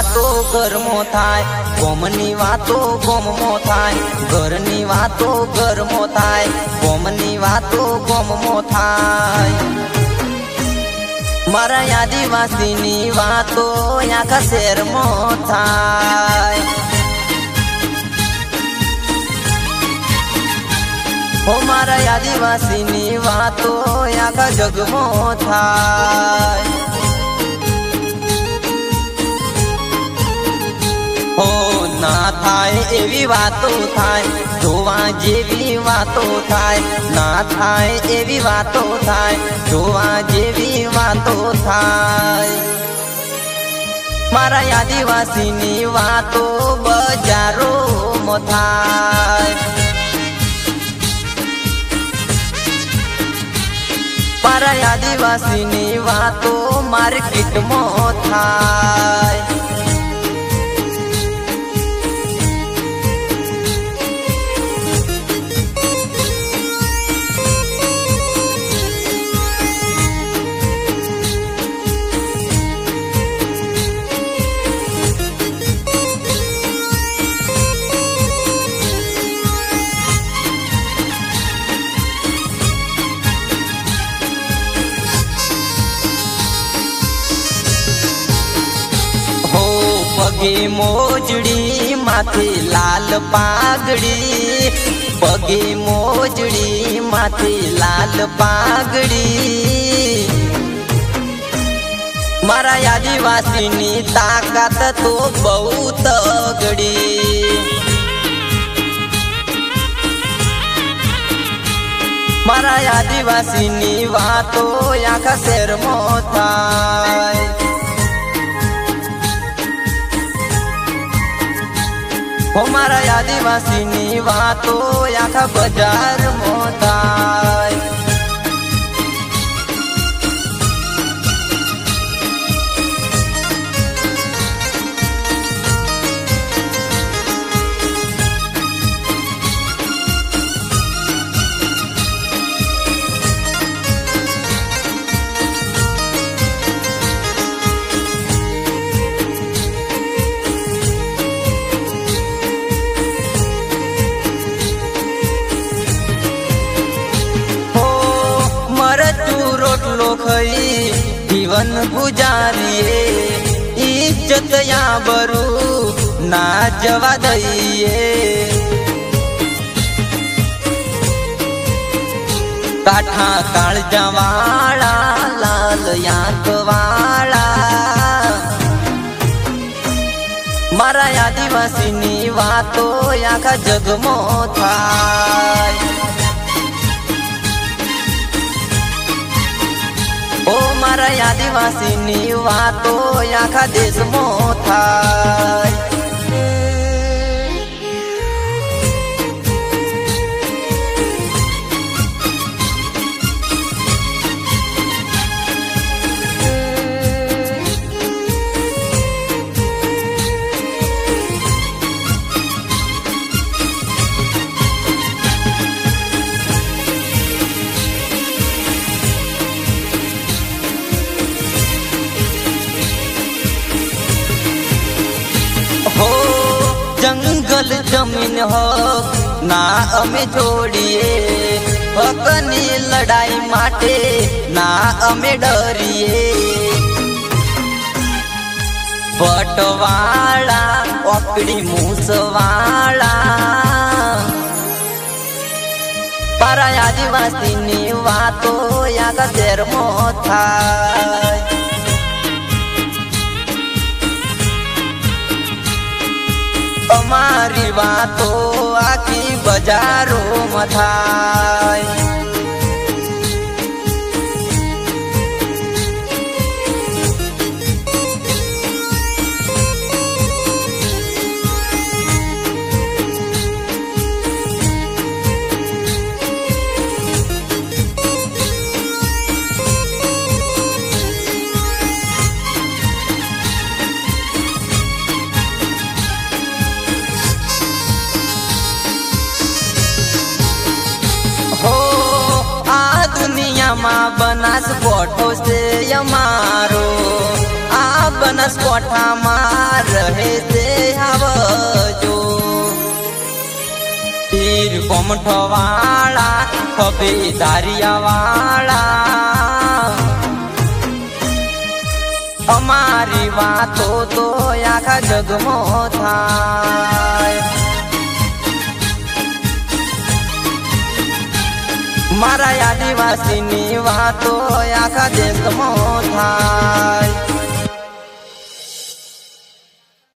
वातो घरमो थाय, गोमनी वातो गोममो थाय, घरनी वातो घरमो थाय, गोमनी वातो गोममो थाय। मारा आदिवासीनी वातो आखा शहेरमो थाय। हो मारा आदिवासीनी वातो आखा जगमो थाय। हो ना थाय एवी वातो थाय, जोवा जेवी वातो थाय, ना थाय एवी वातो थाय, जोवा जेवी वातो थाय। मारा आदिवासीनी वातो बजारो मो थाय। मारा आदिवासीनी वातो मार्केट मो थाय। पगे मोजड़ी माथे लाल पागड़ी, पगे मोजड़ी माथे लाल पागड़ी। मारा आदिवासीनी ताकत तो बहुत तगड़ी। मारा आदिवासीनी वातो आखा शहेरमो थाय। हो मारा आदिवासीनी वातो आखा बजार मो थाय। रोटलो खई जीवन गुजारिए, इज्जत या बरू ना जवा दइए। काठा काळजा वाळा लाल यांक वाळा। मारा आदिवासीनी वातो आखा जगमो थाय। ओ मारा आदिवासीनी वातो आखा देश मो थाय। हो जंगल जमीन हक ना अमे छोड़िए, हकनी लड़ाई माटे ना अमे डरिए। बटवाड़ा ओकड़ी मूसवाड़ा, पारा आदिवासीनी वातो आखा शहेरमो थाय। अमारी वातो आखी बजारो में थाय। दुनिया में बनास फोटो से यमारो आ બનાસકાંઠામાં રહે છે આવજો પીર કોમઠવાળા ખભે ધારિયાવાળા અમારી વાતો તો આખા જગમાં થાય મારા આદિવાસીની વાતો આખા દેશમાં થાય